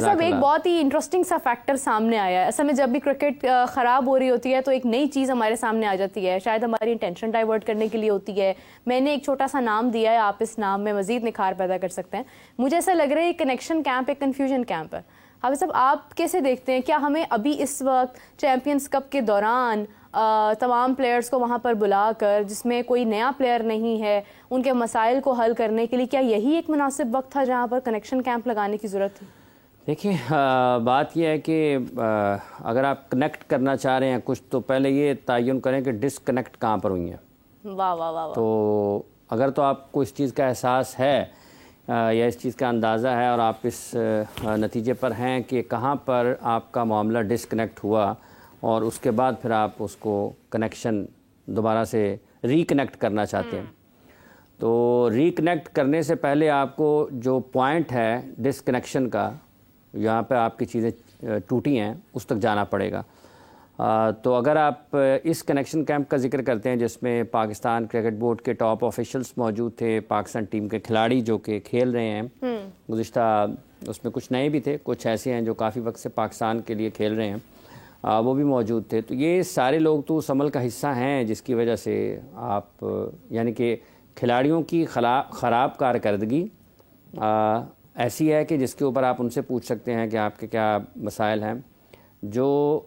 حافظ صاحب ایک بہت ہی انٹرسٹنگ سا فیکٹر سامنے آیا ہے. اصل میں جب بھی کرکٹ خراب ہو رہی ہوتی ہے تو ایک نئی چیز ہمارے سامنے آ جاتی ہے, شاید ہماری انٹینشن ڈائیورٹ کرنے کے لیے ہوتی ہے. میں نے ایک چھوٹا سا نام دیا ہے, آپ اس نام میں مزید نکھار پیدا کر سکتے ہیں. مجھے ایسا لگ رہا ہے یہ کنیکشن کیمپ ایک کنفیوژن کیمپ ہے. حافظ صاحب آپ کیسے دیکھتے ہیں, کیا ہمیں ابھی اس وقت چیمپئنز کپ کے دوران تمام پلیئرز کو وہاں پر بلا کر, جس میں کوئی نیا پلیئر نہیں ہے, ان کے مسائل کو حل کرنے کے لیے کیا یہی ایک مناسب وقت تھا جہاں پر کنیکشن کیمپ لگانے کی ضرورت تھی؟ دیکھیں بات یہ ہے کہ اگر آپ کنیکٹ کرنا چاہ رہے ہیں کچھ, تو پہلے یہ تعین کریں کہ ڈسکنیکٹ کہاں پر ہوئی ہیں. واہ واہ واہ. تو اگر تو آپ کو اس چیز کا احساس ہے یا اس چیز کا اندازہ ہے اور آپ اس نتیجے پر ہیں کہ کہاں پر آپ کا معاملہ ڈسکنیکٹ ہوا اور اس کے بعد پھر آپ اس کو کنیکشن دوبارہ سے ریکنیکٹ کرنا چاہتے ہیں, تو ریکنیکٹ کرنے سے پہلے آپ کو جو پوائنٹ ہے ڈسکنیکشن کا, یہاں پہ آپ کی چیزیں ٹوٹی ہیں, اس تک جانا پڑے گا. تو اگر آپ اس کنیکشن کیمپ کا ذکر کرتے ہیں جس میں پاکستان کرکٹ بورڈ کے ٹاپ آفیشلز موجود تھے, پاکستان ٹیم کے کھلاڑی جو کہ کھیل رہے ہیں گزشتہ, اس میں کچھ نئے بھی تھے, کچھ ایسے ہیں جو کافی وقت سے پاکستان کے لیے کھیل رہے ہیں, وہ بھی موجود تھے. تو یہ سارے لوگ تو اس عمل کا حصہ ہیں جس کی وجہ سے آپ یعنی کہ کھلاڑیوں کی خراب کارکردگی ایسی ہے کہ جس کے اوپر آپ ان سے پوچھ سکتے ہیں کہ آپ کے کیا مسائل ہیں. جو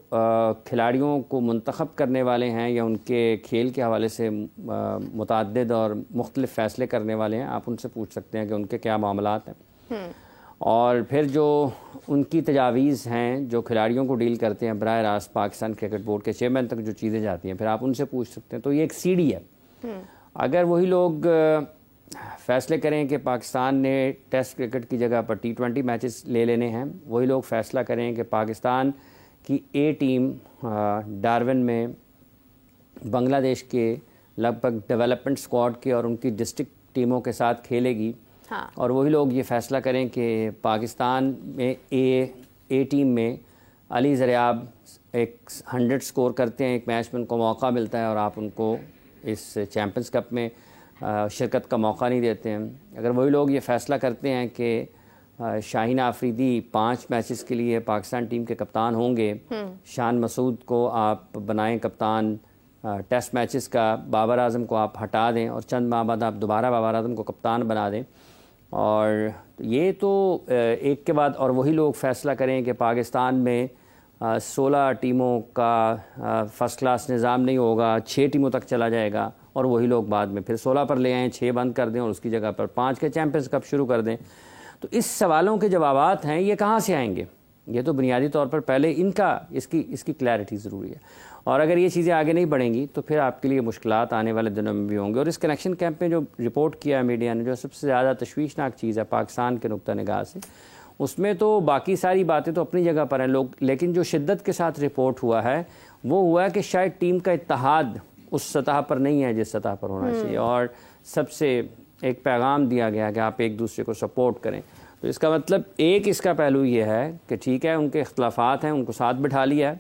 کھلاڑیوں کو منتخب کرنے والے ہیں یا ان کے کھیل کے حوالے سے متعدد اور مختلف فیصلے کرنے والے ہیں, آپ ان سے پوچھ سکتے ہیں کہ ان کے کیا معاملات ہیں. اور پھر جو ان کی تجاویز ہیں جو کھلاڑیوں کو ڈیل کرتے ہیں براہ راست پاکستان کرکٹ بورڈ کے چیئرمین تک جو چیزیں جاتی ہیں, پھر آپ ان سے پوچھ سکتے ہیں. تو یہ ایک سیڑھی ہے. اگر وہی لوگ فیصلے کریں کہ پاکستان نے ٹیسٹ کرکٹ کی جگہ پر T20 میچز لے لینے ہیں, وہی لوگ فیصلہ کریں کہ پاکستان کی اے ٹیم ڈارون میں بنگلہ دیش کے لگ بھگ ڈیولپمنٹ اسکواڈ کے اور ان کی ڈسٹرکٹ ٹیموں کے ساتھ کھیلے گی, اور وہی لوگ یہ فیصلہ کریں کہ پاکستان میں اے ٹیم میں علی زریاب ایک 100 سکور کرتے ہیں ایک میچ میں, ان کو موقع ملتا ہے اور آپ ان کو اس چیمپئنز کپ میں شرکت کا موقع نہیں دیتے ہیں. اگر وہی لوگ یہ فیصلہ کرتے ہیں کہ شاہین آفریدی 5 میچز کے لیے پاکستان ٹیم کے کپتان ہوں گے, شان مسعود کو آپ بنائیں کپتان ٹیسٹ میچز کا, بابر اعظم کو آپ ہٹا دیں اور چند ماہ بعد آپ دوبارہ بابر اعظم کو کپتان بنا دیں, اور یہ تو ایک کے بعد, اور وہی لوگ فیصلہ کریں کہ پاکستان میں 16 ٹیموں کا فرسٹ کلاس نظام نہیں ہوگا, 6 ٹیموں تک چلا جائے گا, اور وہی لوگ بعد میں پھر 16 پر لے آئیں, 6 بند کر دیں اور اس کی جگہ پر 5 کے چیمپئنز کپ شروع کر دیں. تو اس سوالوں کے جوابات ہیں یہ کہاں سے آئیں گے؟ یہ تو بنیادی طور پر پہلے اس کی کلیئرٹی ضروری ہے, اور اگر یہ چیزیں آگے نہیں بڑھیں گی تو پھر آپ کے لیے مشکلات آنے والے دنوں میں بھی ہوں گے. اور اس کنیکشن کیمپ میں جو رپورٹ کیا ہے میڈیا نے, جو سب سے زیادہ تشویشناک چیز ہے پاکستان کے نقطہ نگاہ سے, اس میں تو باقی ساری باتیں تو اپنی جگہ پر ہیں لوگ, لیکن جو شدت کے ساتھ رپورٹ ہوا ہے وہ ہوا ہے کہ شاید ٹیم کا اتحاد اس سطح پر نہیں ہے جس سطح پر ہونا چاہیے, اور سب سے ایک پیغام دیا گیا کہ آپ ایک دوسرے کو سپورٹ کریں. تو اس کا مطلب ایک اس کا پہلو یہ ہے کہ ٹھیک ہے ان کے اختلافات ہیں, ان کو ساتھ بٹھا لیا ہے,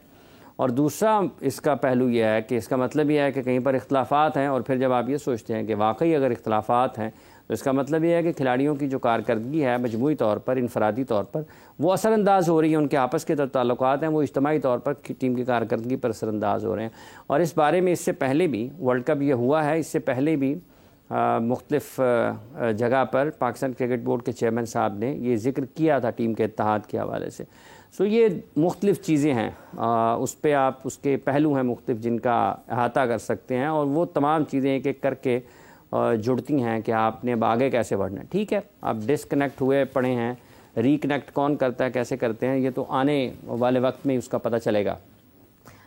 اور دوسرا اس کا پہلو یہ ہے کہ اس کا مطلب یہ ہے کہ کہیں پر اختلافات ہیں, اور پھر جب آپ یہ سوچتے ہیں کہ واقعی اگر اختلافات ہیں تو اس کا مطلب یہ ہے کہ کھلاڑیوں کی جو کارکردگی ہے مجموعی طور پر, انفرادی طور پر وہ اثر انداز ہو رہی ہے, ان کے آپس کے تعلقات ہیں وہ اجتماعی طور پر ٹیم کی کارکردگی پر اثر انداز ہو رہے ہیں. اور اس بارے میں اس سے پہلے بھی ورلڈ کپ یہ ہوا ہے, اس سے پہلے بھی مختلف جگہ پر پاکستان کرکٹ بورڈ کے چیئرمین صاحب نے یہ ذکر کیا تھا ٹیم کے اتحاد کے حوالے سے. یہ مختلف چیزیں ہیں, اس پہ آپ اس کے پہلو ہیں مختلف جن کا احاطہ کر سکتے ہیں, اور وہ تمام چیزیں ایک ایک کر کے جڑتی ہیں کہ آپ نے اب آگے کیسے بڑھنا ہے. ٹھیک ہے, آپ ڈسکنیکٹ ہوئے پڑے ہیں, ریکنیکٹ کون کرتا ہے, کیسے کرتے ہیں, یہ تو آنے والے وقت میں اس کا پتہ چلے گا.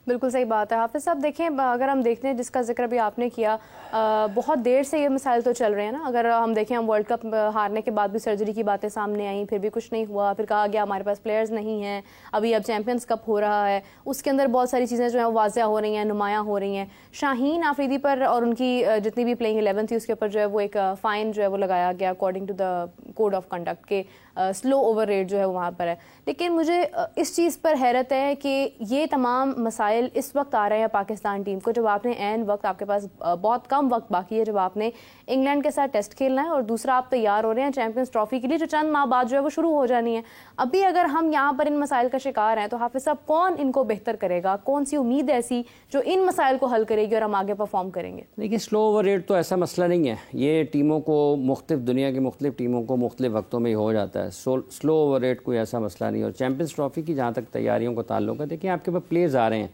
بالکل صحیح بات ہے. حافظ صاحب دیکھیں, اگر ہم دیکھتے ہیں جس کا ذکر بھی آپ نے کیا, بہت دیر سے یہ مسائل تو چل رہے ہیں نا. اگر ہم دیکھیں, ہم ورلڈ کپ ہارنے کے بعد بھی سرجری کی باتیں سامنے آئیں, پھر بھی کچھ نہیں ہوا, پھر کہا گیا ہمارے پاس پلیئرز نہیں ہیں, اب چیمپئنز کپ ہو رہا ہے, اس کے اندر بہت ساری چیزیں جو ہیں واضح ہو رہی ہیں, نمایاں ہو رہی ہیں. شاہین آفریدی پر اور ان کی جتنی بھی پلینگ 11 تھی اس کے اوپر جو ہے وہ ایک فائن جو ہے وہ لگایا گیا according to the code of conduct, کہ سلو اوور ریٹ جو ہے وہاں پر ہے. لیکن مجھے اس چیز پر حیرت ہے کہ یہ تمام مسائل اس وقت آ رہے ہیں پاکستان ٹیم کو جب آپ نے عین وقت, آپ کے پاس بہت کم وقت باقی ہے, جب آپ نے انگلینڈ کے ساتھ ٹیسٹ کھیلنا ہے, اور دوسرا آپ تیار ہو رہے ہیں چیمپئنز ٹرافی کے لیے جو چند ماہ بعد جو ہے وہ شروع ہو جانی ہے. ابھی اگر ہم یہاں پر ان مسائل کا شکار ہیں تو حافظ صاحب کون ان کو بہتر کرے گا؟ کون سی امید ایسی جو ان مسائل کو حل کرے گی اور ہم آگے پرفارم کریں گے؟ دیکھیے, سلو اوور ریٹ تو ایسا مسئلہ نہیں ہے. یہ ٹیموں کو مختلف, دنیا کی مختلف ٹیموں کو مختلف وقتوں میں ہی ہو جاتا ہے. سلو اوور ریٹ کوئی ایسا مسئلہ نہیں. اور چیمپئنز ٹرافی کی جہاں تک تیاریوں کا تعلق ہے, دیکھیں آپ کے پاس پلیئرز آ رہے ہیں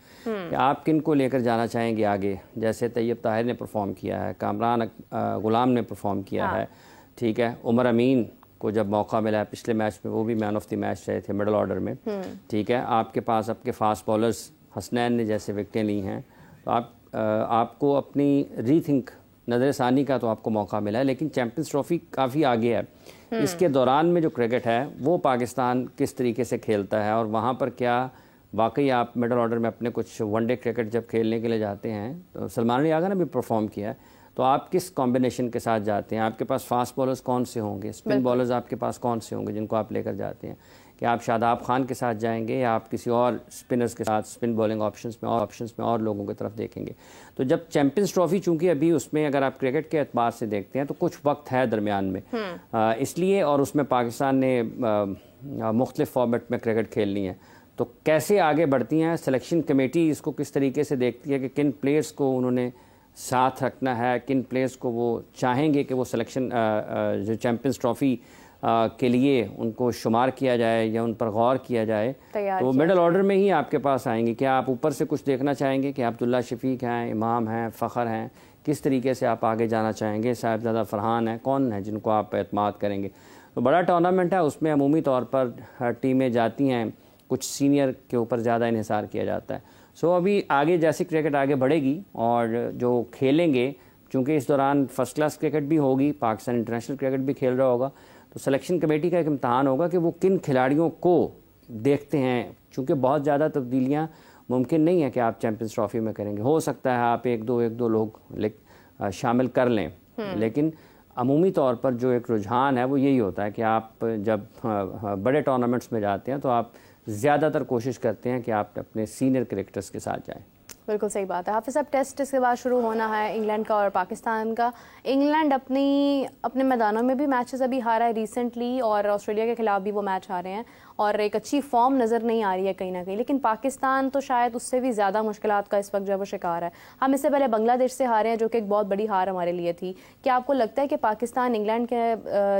کہ آپ کن کو لے کر جانا چاہیں گے آگے. جیسے طیب طاہر نے پرفارم کیا ہے, کامران غلام نے پرفارم کیا ہے, ٹھیک ہے. عمر امین کو جب موقع ملا ہے پچھلے میچ میں, وہ بھی مین آف دی میچ رہے تھے مڈل آرڈر میں, ٹھیک ہے. آپ کے پاس آپ کے فاسٹ بالرز حسنین نے جیسے وکٹیں لی ہیں, تو آپ کو اپنی ری تھنک نظر ثانی کا تو آپ کو موقع ملا ہے. لیکن چیمپئنز ٹرافی کافی آگے ہے. اس کے دوران میں جو کرکٹ ہے وہ پاکستان کس طریقے سے کھیلتا ہے, اور وہاں پر کیا واقعی آپ مڈل آرڈر میں اپنے کچھ ون ڈے کرکٹ جب کھیلنے کے لیے جاتے ہیں, تو سلمان علی آغا نے بھی پرفارم کیا ہے, تو آپ کس کمبینیشن کے ساتھ جاتے ہیں؟ آپ کے پاس فاسٹ بالرز کون سے ہوں گے, اسپن بالرز آپ کے پاس کون سے ہوں گے جن کو آپ لے کر جاتے ہیں؟ کہ آپ شاداب خان کے ساتھ جائیں گے یا آپ کسی اور اسپنرز کے ساتھ اسپن بولنگ آپشنز میں اور لوگوں کی طرف دیکھیں گے؟ تو جب چیمپئنز ٹرافی چونکہ ابھی اس میں اگر آپ کرکٹ کے اعتبار سے دیکھتے ہیں تو کچھ وقت ہے درمیان میں, اس لیے, اور اس میں پاکستان نے مختلف فارمیٹ میں کرکٹ کھیلنی ہے, تو کیسے آگے بڑھتی ہیں سلیکشن کمیٹی اس کو کس طریقے سے دیکھتی ہے کہ کن پلیئرز کو انہوں نے ساتھ رکھنا ہے, کن پلیئرز کو وہ چاہیں گے کہ وہ سلیکشن جو چیمپئنز ٹرافی کے لیے ان کو شمار کیا جائے یا ان پر غور کیا جائے, تو وہ مڈل آرڈر میں ہی آپ کے پاس آئیں گے. کیا آپ اوپر سے کچھ دیکھنا چاہیں گے کہ عبداللہ شفیق ہیں, امام ہیں, فخر ہیں, کس طریقے سے آپ آگے جانا چاہیں گے؟ صاحبزادہ فرحان ہیں, کون ہیں جن کو آپ اعتماد کریں گے؟ تو بڑا ٹورنامنٹ ہے, اس میں عمومی طور پر ٹیمیں جاتی ہیں, کچھ سینئر کے اوپر زیادہ انحصار کیا جاتا ہے. ابھی آگے جیسی کرکٹ آگے بڑھے گی اور جو کھیلیں گے, چونکہ اس دوران فرسٹ کلاس کرکٹ بھی ہوگی, پاکستان انٹرنیشنل کرکٹ بھی کھیل رہا ہوگا, تو سلیکشن کمیٹی کا ایک امتحان ہوگا کہ وہ کن کھلاڑیوں کو دیکھتے ہیں. چونکہ بہت زیادہ تبدیلیاں ممکن نہیں ہے کہ آپ چیمپئنز ٹرافی میں کریں گے. ہو سکتا ہے آپ ایک دو لوگ شامل کر لیں, لیکن عمومی طور پر جو ایک رجحان ہے وہ یہی ہوتا ہے کہ آپ جب بڑے ٹورنامنٹس میں جاتے ہیں تو آپ زیادہ تر کوشش کرتے ہیں کہ آپ اپنے سینئر کرکٹرز کے ساتھ جائیں. بالکل صحیح بات ہے. حافظ صاحب, ٹیسٹ اس کے بعد شروع ہونا ہے انگلینڈ کا اور پاکستان کا. انگلینڈ اپنے میدانوں میں بھی میچز ابھی ہارا ہے ریسنٹلی, اور آسٹریلیا کے خلاف بھی وہ میچ ہارے ہیں, اور ایک اچھی فارم نظر نہیں آ رہی ہے کہیں نہ کہیں. لیکن پاکستان تو شاید اس سے بھی زیادہ مشکلات کا اس وقت جو ہے وہ شکار ہے. ہم اس سے پہلے بنگلہ دیش سے ہارے ہیں جو کہ ایک بہت بڑی ہار ہمارے لیے تھی. کیا آپ کو لگتا ہے کہ پاکستان انگلینڈ کے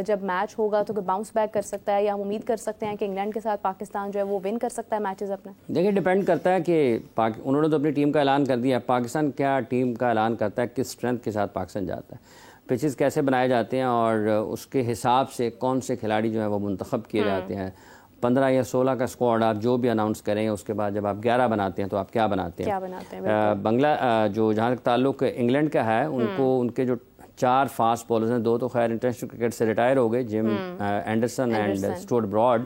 جب میچ ہوگا تو باؤنس بیک کر سکتا ہے, یا ہم امید کر سکتے ہیں کہ انگلینڈ کے ساتھ پاکستان جو ہے وہ ون کر سکتا ہے میچز اپنے؟ دیکھیں, ڈیپینڈ کرتا ہے کہ انہوں نے تو اپنی ٹیم کا اعلان کر دیا, پاکستان کیا ٹیم کا اعلان کرتا ہے, کس اسٹرینتھ کے ساتھ پاکستان جاتا ہے, پچز کیسے بنائے جاتے ہیں, اور اس کے حساب سے کون سے کھلاڑی جو ہیں وہ منتخب کیے جاتے ہیں. 15 یا 16 کا اسکواڈ آپ جو بھی اناؤنس کریں, اس کے بعد جب آپ 11 بناتے ہیں تو آپ کیا بناتے ہیں؟ جو جہاں تک تعلق انگلینڈ کا ہے, ان کے جو 4 فاسٹ بالرز ہیں, 2 تو خیر انٹرنیشنل کرکٹ سے ریٹائر ہو گئے, جم اینڈرسن اینڈ اسٹوارٹ براڈ,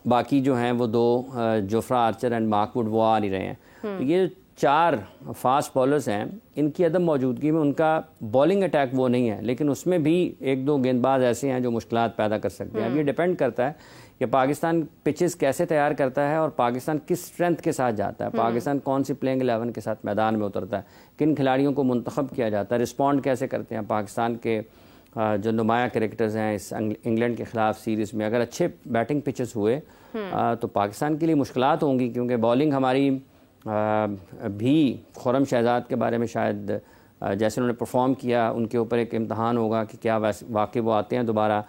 باقی جو ہیں وہ 2 جوفرا آرچر اینڈ مارک ووڈ وہ آ نہیں رہے ہیں. تو یہ 4 فاسٹ بالرز ہیں, ان کی عدم موجودگی میں ان کا بالنگ اٹیک وہ نہیں ہے, لیکن اس میں بھی 1-2 گیندباز ایسے ہیں جو مشکلات پیدا کر سکتے ہیں. اب یہ ڈیپینڈ کرتا ہے کہ پاکستان پچز کیسے تیار کرتا ہے اور پاکستان کس اسٹرینتھ کے ساتھ جاتا ہے, پاکستان کون سی پلینگ 11 کے ساتھ میدان میں اترتا ہے, کن کھلاڑیوں کو منتخب کیا جاتا ہے, رسپونڈ کیسے کرتے ہیں پاکستان کے جو نمایاں کرکٹرز ہیں اس انگلینڈ کے خلاف سیریز میں. اگر اچھے بیٹنگ پچز ہوئے تو پاکستان کے لیے مشکلات ہوں گی, کیونکہ بالنگ ہماری بھی خرم شہزاد کے بارے میں شاید جیسے انہوں نے پرفارم کیا ان کے اوپر ایک امتحان ہوگا کہ کیا واقعی وہ آتے ہیں دوبارہ,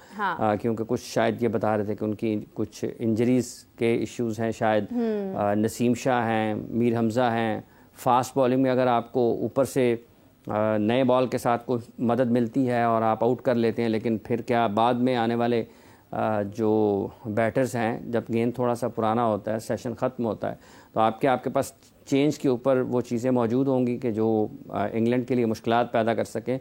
کیونکہ کچھ شاید یہ بتا رہے تھے کہ ان کی کچھ انجریز کے ایشوز ہیں شاید. نسیم شاہ ہیں, میر حمزہ ہیں. فاسٹ بالنگ میں اگر آپ کو اوپر سے نئے بال کے ساتھ کوئی مدد ملتی ہے اور آپ آؤٹ کر لیتے ہیں, لیکن پھر کیا بعد میں آنے والے جو بیٹرز ہیں, جب گیند تھوڑا سا پرانا ہوتا ہے, سیشن ختم ہوتا ہے, تو آپ کے پاس چینج کے اوپر وہ چیزیں موجود ہوں گی کہ جو انگلینڈ کے لیے مشکلات پیدا کر سکیں.